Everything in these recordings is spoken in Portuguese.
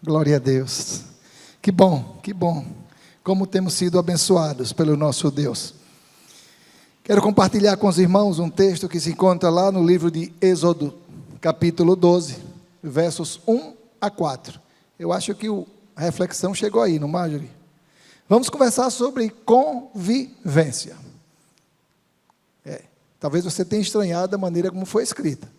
Glória a Deus. Que bom, como temos sido abençoados pelo nosso Deus. Quero compartilhar com os irmãos um texto que se encontra lá no livro de Êxodo, capítulo 12, versos 1 a 4. Eu acho que a reflexão chegou aí, não, Marjorie? Vamos conversar sobre convivência. Talvez você tenha estranhado a maneira como foi escrita,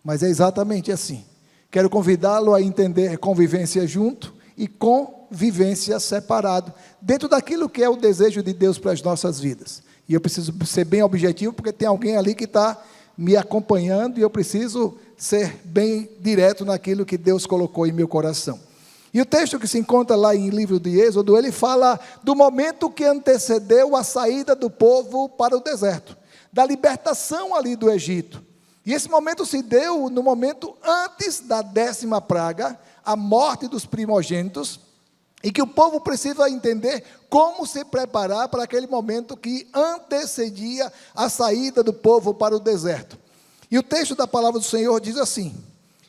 mas é exatamente assim. Quero convidá-lo a entender convivência junto e convivência separado, dentro daquilo que é o desejo de Deus para as nossas vidas. E eu preciso ser bem objetivo, porque tem alguém ali que está me acompanhando, e eu preciso ser bem direto naquilo que Deus colocou em meu coração. E o texto que se encontra lá em livro de Êxodo, ele fala do momento que antecedeu a saída do povo para o deserto, da libertação ali do Egito. E esse momento se deu no momento antes da 10ª praga, a morte dos primogênitos, e que o povo precisa entender como se preparar para aquele momento que antecedia a saída do povo para o deserto. E o texto da palavra do Senhor diz assim: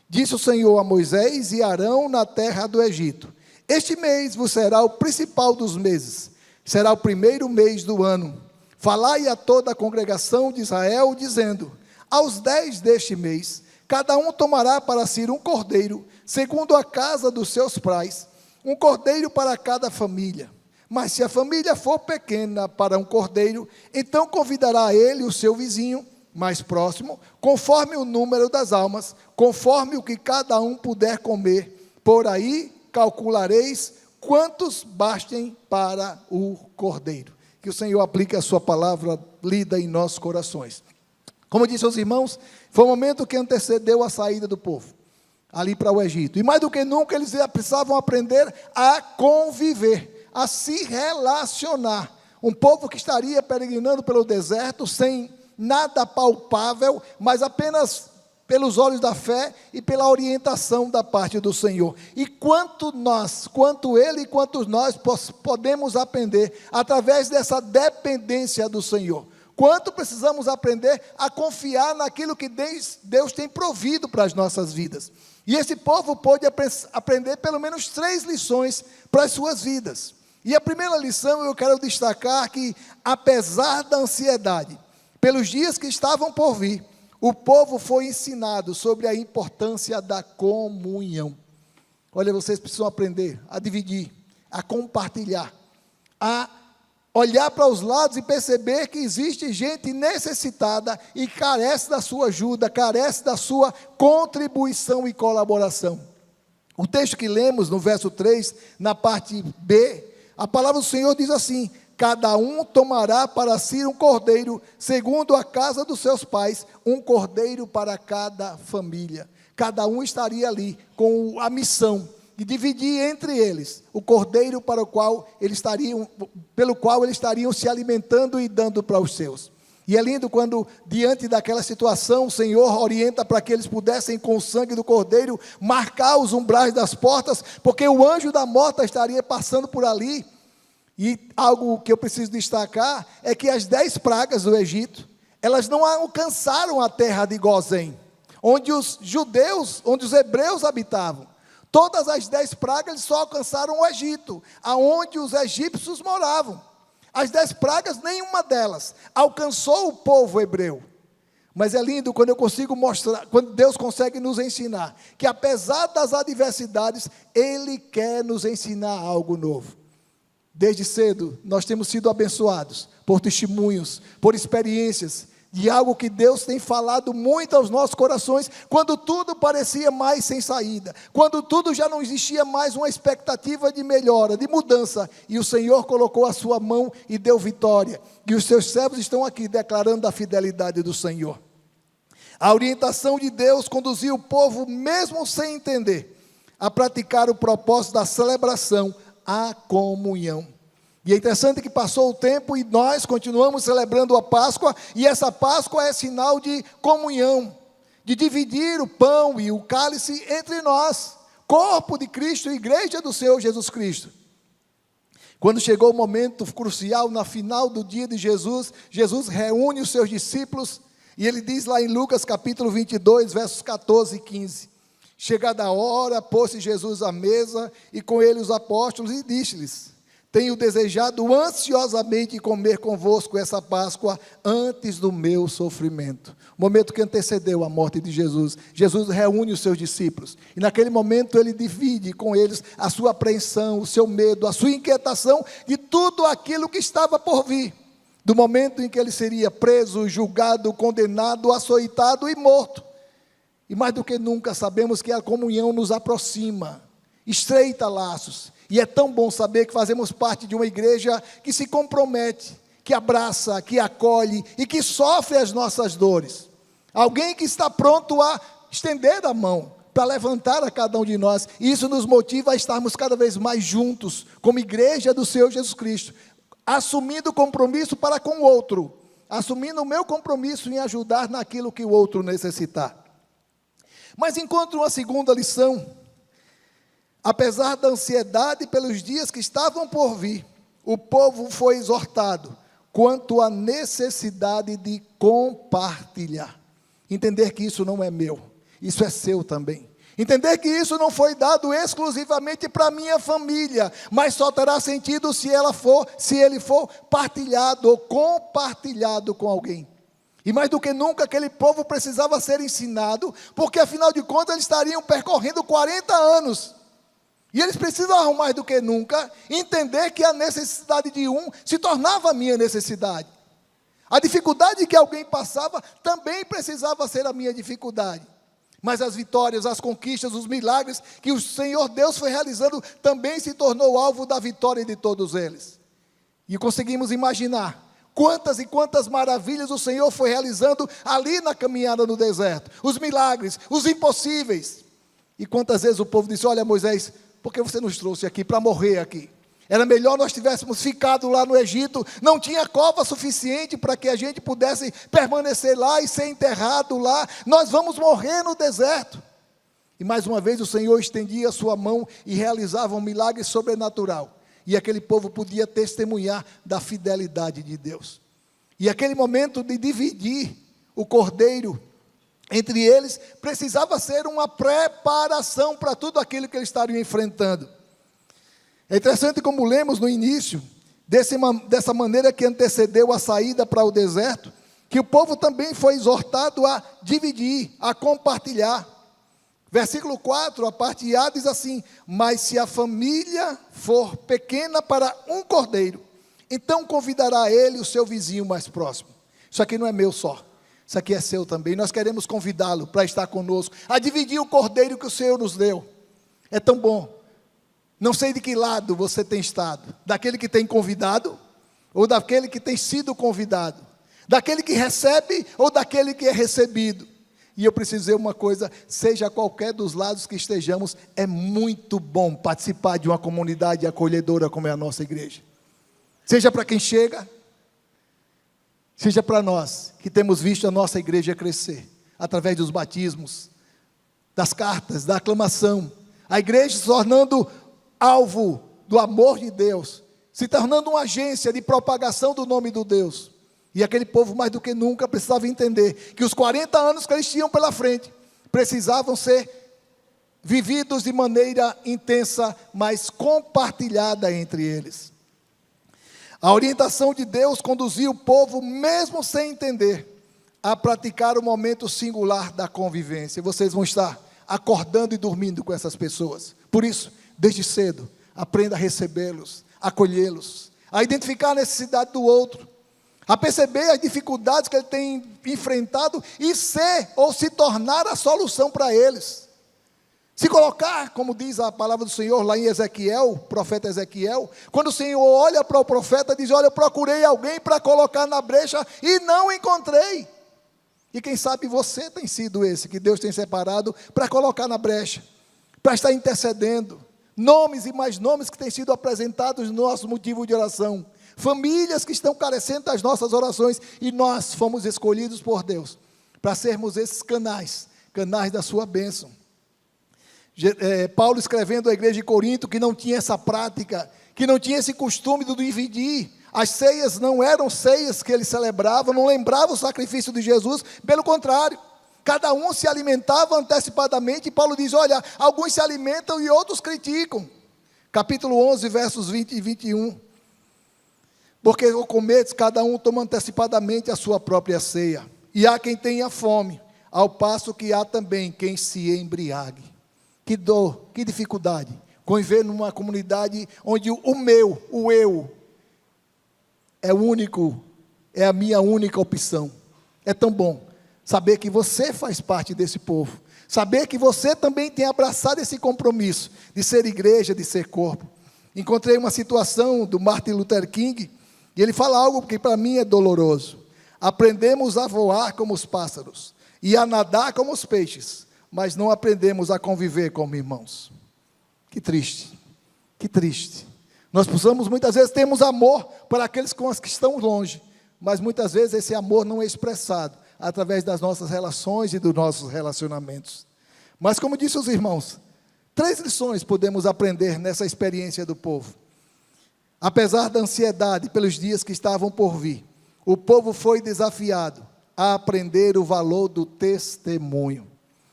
disse o Senhor a Moisés e Arão na terra do Egito: este mês vos será o principal dos meses, será o primeiro mês do ano. Falai a toda a congregação de Israel, dizendo: aos 10 deste mês, cada um tomará para si um cordeiro, segundo a casa dos seus pais, um cordeiro para cada família. Mas se a família for pequena para um cordeiro, então convidará ele o seu vizinho mais próximo, conforme o número das almas, conforme o que cada um puder comer. Por aí calculareis quantos bastem para o cordeiro. Que o Senhor aplique a sua palavra lida em nossos corações. Como disse aos irmãos, foi o momento que antecedeu a saída do povo, ali para o Egito. E mais do que nunca, eles precisavam aprender a conviver, a se relacionar. Um povo que estaria peregrinando pelo deserto, sem nada palpável, mas apenas pelos olhos da fé e pela orientação da parte do Senhor. E quanto ele e quanto nós podemos aprender através dessa dependência do Senhor. Quanto precisamos aprender a confiar naquilo que Deus tem provido para as nossas vidas. E esse povo pôde aprender pelo menos 3 lições para as suas vidas. E a primeira lição eu quero destacar que, apesar da ansiedade, pelos dias que estavam por vir, o povo foi ensinado sobre a importância da comunhão. Olha, vocês precisam aprender a dividir, a compartilhar, a olhar para os lados e perceber que existe gente necessitada e carece da sua ajuda, carece da sua contribuição e colaboração. O texto que lemos no verso 3, na parte B, a palavra do Senhor diz assim: cada um tomará para si um cordeiro, segundo a casa dos seus pais, um cordeiro para cada família. Cada um estaria ali com a missão de dividir entre eles o cordeiro pelo qual eles estariam se alimentando e dando para os seus. E é lindo quando, diante daquela situação, o Senhor orienta para que eles pudessem, com o sangue do cordeiro, marcar os umbrais das portas, porque o anjo da morte estaria passando por ali. E algo que eu preciso destacar é que as 10 pragas do Egito, elas não alcançaram a terra de Gozém, onde os hebreus habitavam. Todas as 10 pragas eles só alcançaram o Egito, aonde os egípcios moravam. As 10 pragas, nenhuma delas alcançou o povo hebreu. Mas é lindo quando eu consigo mostrar, quando Deus consegue nos ensinar, que apesar das adversidades, Ele quer nos ensinar algo novo. Desde cedo, nós temos sido abençoados por testemunhos, por experiências, de algo que Deus tem falado muito aos nossos corações, quando tudo parecia mais sem saída, quando tudo já não existia mais uma expectativa de melhora, de mudança, e o Senhor colocou a sua mão e deu vitória, e os seus servos estão aqui declarando a fidelidade do Senhor. A orientação de Deus conduziu o povo, mesmo sem entender, a praticar o propósito da celebração, a comunhão. E é interessante que passou o tempo e nós continuamos celebrando a Páscoa, e essa Páscoa é sinal de comunhão, de dividir o pão e o cálice entre nós, corpo de Cristo, igreja do Senhor Jesus Cristo. Quando chegou o momento crucial, na final do dia de Jesus, Jesus reúne os seus discípulos, e ele diz lá em Lucas capítulo 22, versos 14 e 15, Chegada a hora, pôs-se Jesus à mesa, e com ele os apóstolos, e disse-lhes: tenho desejado ansiosamente comer convosco essa Páscoa antes do meu sofrimento. O momento que antecedeu a morte de Jesus. Jesus reúne os seus discípulos. E naquele momento ele divide com eles a sua apreensão, o seu medo, a sua inquietação de tudo aquilo que estava por vir. Do momento em que ele seria preso, julgado, condenado, açoitado e morto. E mais do que nunca sabemos que a comunhão nos aproxima, estreita laços. E é tão bom saber que fazemos parte de uma igreja que se compromete, que abraça, que acolhe e que sofre as nossas dores. Alguém que está pronto a estender a mão para levantar a cada um de nós. E isso nos motiva a estarmos cada vez mais juntos, como igreja do Senhor Jesus Cristo, assumindo o compromisso para com o outro, assumindo o meu compromisso em ajudar naquilo que o outro necessitar. Mas encontro uma segunda lição. Apesar da ansiedade pelos dias que estavam por vir, o povo foi exortado quanto à necessidade de compartilhar. Entender que isso não é meu, isso é seu também. Entender que isso não foi dado exclusivamente para a minha família, mas só terá sentido se ele for partilhado ou compartilhado com alguém. E mais do que nunca, aquele povo precisava ser ensinado, porque afinal de contas eles estariam percorrendo 40 anos. E eles precisam, mais do que nunca, entender que a necessidade de um se tornava a minha necessidade. A dificuldade que alguém passava também precisava ser a minha dificuldade. Mas as vitórias, as conquistas, os milagres que o Senhor Deus foi realizando também se tornou alvo da vitória de todos eles. E conseguimos imaginar quantas e quantas maravilhas o Senhor foi realizando ali na caminhada no deserto. Os milagres, os impossíveis. E quantas vezes o povo disse: olha, Moisés, por que você nos trouxe aqui para morrer aqui? Era melhor nós tivéssemos ficado lá no Egito, não tinha cova suficiente para que a gente pudesse permanecer lá e ser enterrado lá, nós vamos morrer no deserto. E mais uma vez o Senhor estendia a sua mão e realizava um milagre sobrenatural, e aquele povo podia testemunhar da fidelidade de Deus. E aquele momento de dividir o cordeiro entre eles, precisava ser uma preparação para tudo aquilo que eles estariam enfrentando. É interessante como lemos no início, dessa maneira que antecedeu a saída para o deserto, que o povo também foi exortado a dividir, a compartilhar. Versículo 4, a parte A diz assim: mas se a família for pequena para um cordeiro, então convidará ele o seu vizinho mais próximo. Isso aqui não é meu só. Isso aqui é seu também. Nós queremos convidá-lo para estar conosco, a dividir o cordeiro que o Senhor nos deu. É tão bom. Não sei de que lado você tem estado. Daquele que tem convidado, ou daquele que tem sido convidado. Daquele que recebe, ou daquele que é recebido. E eu preciso dizer uma coisa: seja qualquer dos lados que estejamos, é muito bom participar de uma comunidade acolhedora como é a nossa igreja. Seja para quem chega, seja para nós, que temos visto a nossa igreja crescer, através dos batismos, das cartas, da aclamação, a igreja se tornando alvo do amor de Deus, se tornando uma agência de propagação do nome do Deus. E aquele povo, mais do que nunca, precisava entender que os 40 anos que eles tinham pela frente, precisavam ser vividos de maneira intensa, mas compartilhada entre eles. A orientação de Deus conduziu o povo, mesmo sem entender, a praticar o momento singular da convivência. Vocês vão estar acordando e dormindo com essas pessoas. Por isso, desde cedo, aprenda a recebê-los, acolhê-los, a identificar a necessidade do outro, a perceber as dificuldades que ele tem enfrentado e ser ou se tornar a solução para eles. Se colocar, como diz a palavra do Senhor lá em Ezequiel, profeta Ezequiel, quando o Senhor olha para o profeta, diz: olha, eu procurei alguém para colocar na brecha e não encontrei. E quem sabe você tem sido esse que Deus tem separado para colocar na brecha, para estar intercedendo. Nomes e mais nomes que têm sido apresentados no nosso motivo de oração. Famílias que estão carecendo das nossas orações, e nós fomos escolhidos por Deus para sermos esses canais da sua bênção. Paulo escrevendo à igreja de Corinto, que não tinha essa prática, que não tinha esse costume de dividir. As ceias não eram ceias que ele celebrava, não lembrava o sacrifício de Jesus, pelo contrário, Cada um se alimentava antecipadamente, e Paulo diz, olha, alguns se alimentam e outros criticam. Capítulo 11, versos 20 e 21. Porque ao comeres, cada um toma antecipadamente a sua própria ceia. E há quem tenha fome, ao passo que há também quem se embriague. Que dor, que dificuldade. Conviver numa comunidade onde o eu, é o único, é a minha única opção. É tão bom saber que você faz parte desse povo. Saber que você também tem abraçado esse compromisso de ser igreja, de ser corpo. Encontrei uma situação do Martin Luther King, e ele fala algo que para mim é doloroso. Aprendemos a voar como os pássaros e a nadar como os peixes, mas não aprendemos a conviver como irmãos. Que triste, que triste. Nós precisamos, muitas vezes, temos amor para aqueles com os que estão longe, mas muitas vezes esse amor não é expressado através das nossas relações e dos nossos relacionamentos. Mas como disse os irmãos, 3 lições podemos aprender nessa experiência do povo. Apesar da ansiedade pelos dias que estavam por vir, o povo foi desafiado a aprender o valor do testemunho.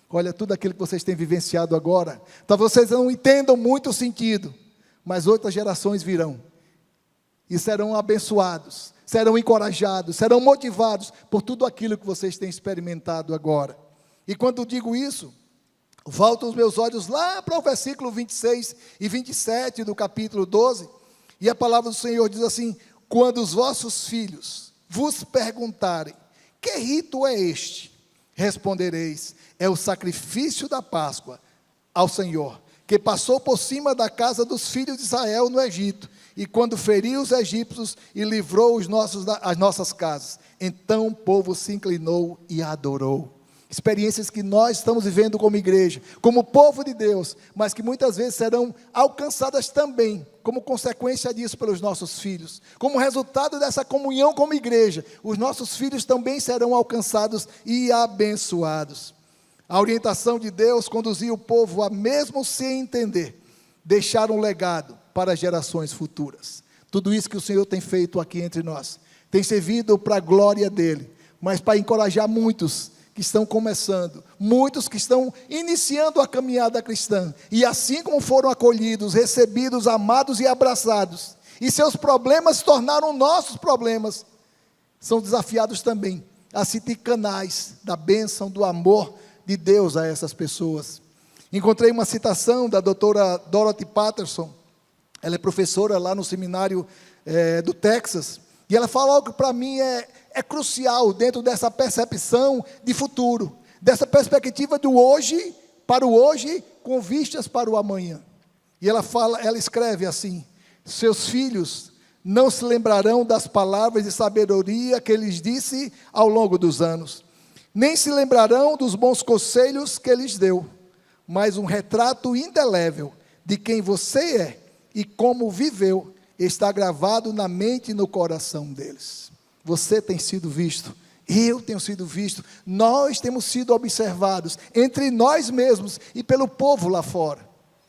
Olha, tudo aquilo que vocês têm vivenciado agora, talvez vocês não entendam muito o sentido, mas outras gerações virão e serão abençoados, serão encorajados, serão motivados por tudo aquilo que vocês têm experimentado agora. E quando digo isso, volto os meus olhos lá para o versículo 26 e 27 do capítulo 12, e a palavra do Senhor diz assim: quando os vossos filhos vos perguntarem, que rito é este? Respondereis, é o sacrifício da Páscoa ao Senhor, que passou por cima da casa dos filhos de Israel no Egito, e quando feriu os egípcios e livrou as nossas casas. Então o povo se inclinou e adorou. Experiências que nós estamos vivendo como igreja, como povo de Deus, mas que muitas vezes serão alcançadas também, como consequência disso pelos nossos filhos. Como resultado dessa comunhão como igreja, os nossos filhos também serão alcançados e abençoados. A orientação de Deus conduzia o povo a, mesmo sem entender, deixar um legado para gerações futuras. Tudo isso que o Senhor tem feito aqui entre nós, tem servido para a glória dEle, mas para encorajar muitos que estão começando, muitos que estão iniciando a caminhada cristã, e assim como foram acolhidos, recebidos, amados e abraçados, e seus problemas se tornaram nossos problemas, são desafiados também a se ter canais da bênção, do amor de Deus a essas pessoas. Encontrei uma citação da doutora Dorothy Patterson, ela é professora lá no seminário do Texas, e ela fala algo que para mim é crucial dentro dessa percepção de futuro, dessa perspectiva do hoje, para o hoje, com vistas para o amanhã. E ela escreve assim: seus filhos não se lembrarão das palavras de sabedoria que lhes disse ao longo dos anos, nem se lembrarão dos bons conselhos que lhes deu, mas um retrato indelével de quem você é e como viveu está gravado na mente e no coração deles. Você tem sido visto, eu tenho sido visto, nós temos sido observados entre nós mesmos e pelo povo lá fora.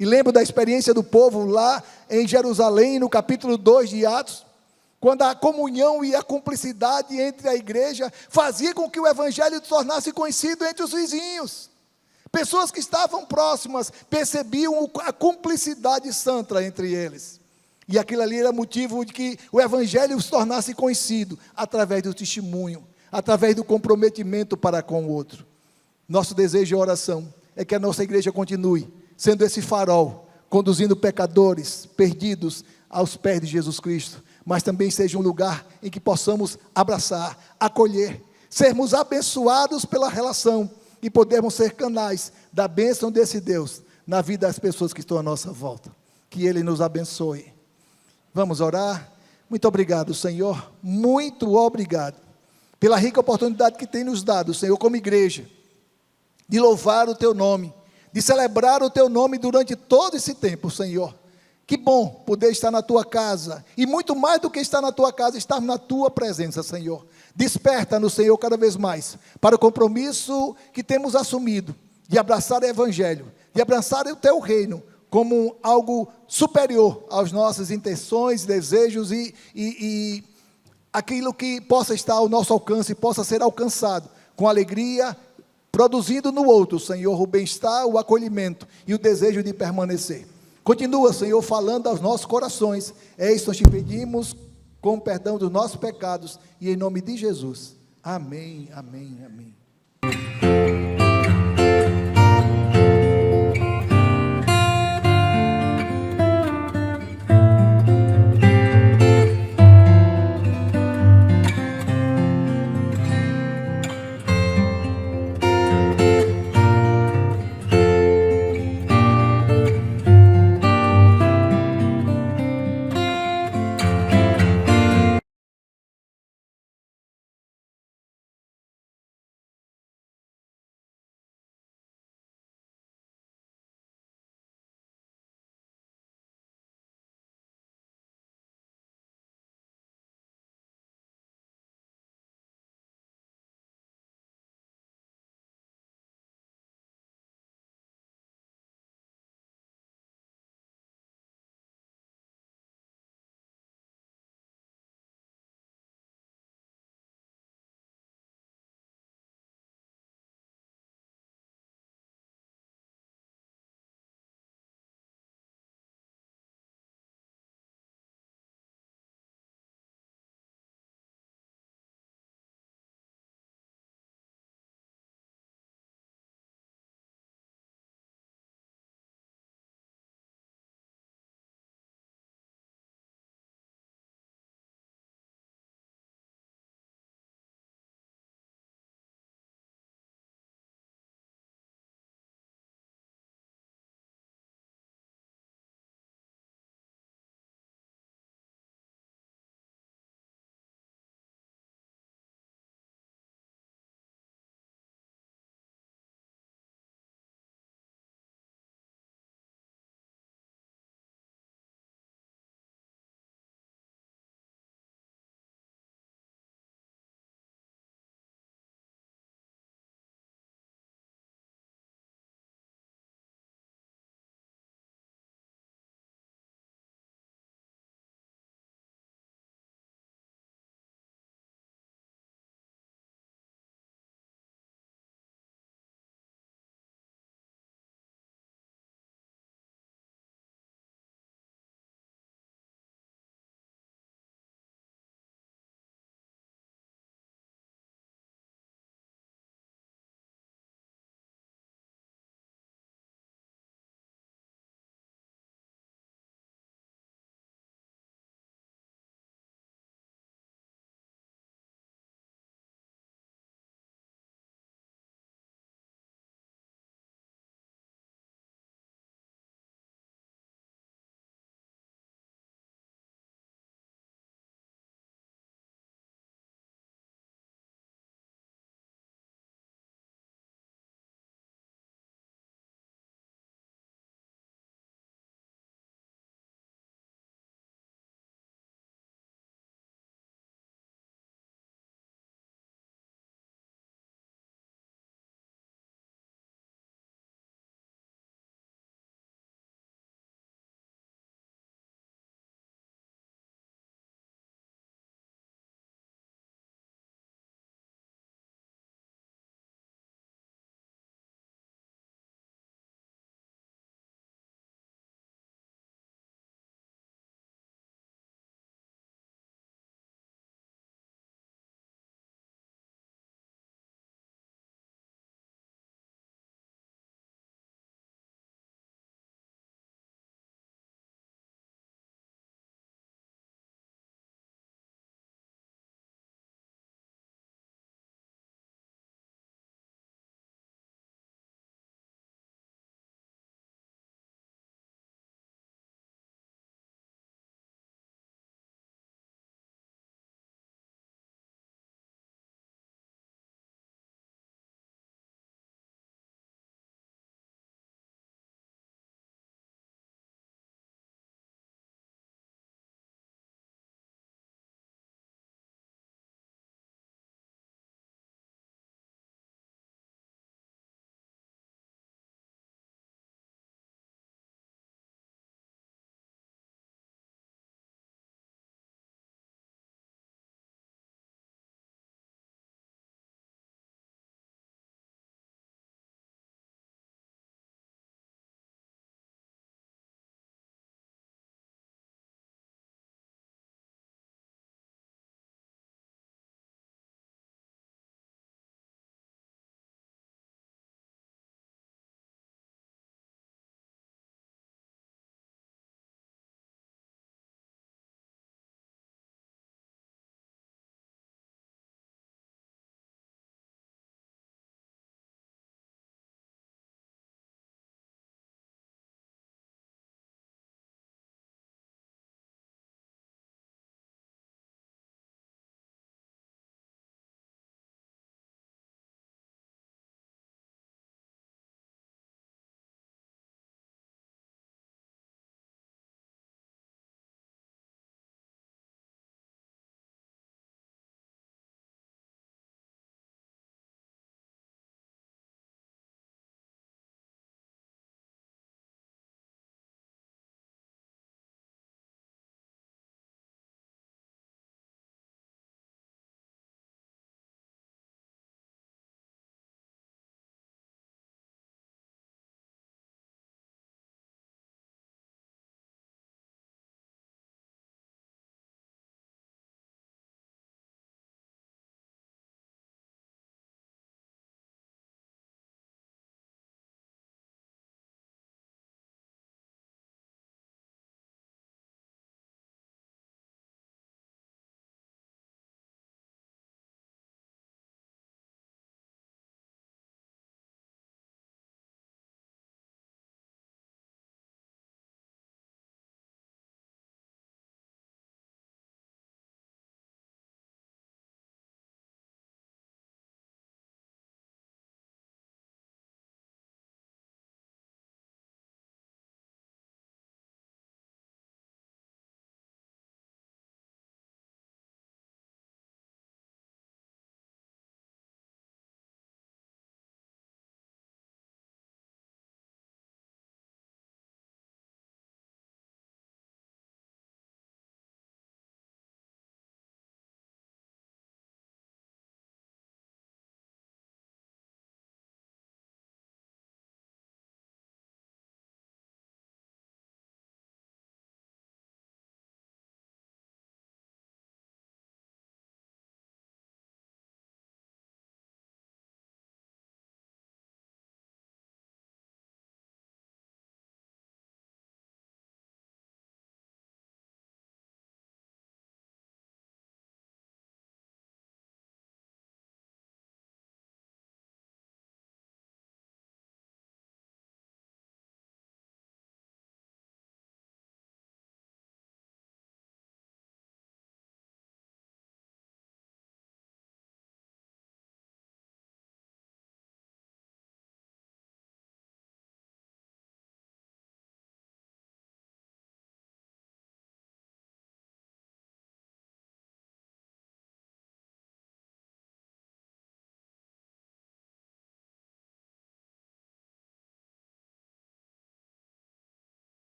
E lembro da experiência do povo lá em Jerusalém, no capítulo 2 de Atos, quando a comunhão e a cumplicidade entre a igreja fazia com que o evangelho se tornasse conhecido entre os vizinhos. Pessoas que estavam próximas percebiam a cumplicidade santa entre eles. E aquilo ali era motivo de que o evangelho se tornasse conhecido através do testemunho, através do comprometimento para com o outro. Nosso desejo e oração é que a nossa igreja continue sendo esse farol, conduzindo pecadores perdidos aos pés de Jesus Cristo, mas também seja um lugar em que possamos abraçar, acolher, sermos abençoados pela relação e podermos ser canais da bênção desse Deus na vida das pessoas que estão à nossa volta. Que Ele nos abençoe. Vamos orar? Muito obrigado, Senhor, muito obrigado pela rica oportunidade que tem nos dado, Senhor, como igreja, de louvar o Teu nome, de celebrar o Teu nome durante todo esse tempo, Senhor. Que bom poder estar na Tua casa, e muito mais do que estar na Tua casa, estar na Tua presença, Senhor. Desperta-nos, Senhor, cada vez mais, para o compromisso que temos assumido, de abraçar o Evangelho, de abraçar o Teu reino, como algo superior às nossas intenções, desejos e aquilo que possa estar ao nosso alcance, possa ser alcançado com alegria, produzindo no outro, Senhor, o bem-estar, o acolhimento e o desejo de permanecer. Continua, Senhor, falando aos nossos corações. É isso que nós te pedimos, com o perdão dos nossos pecados, e em nome de Jesus. Amém, amém, amém.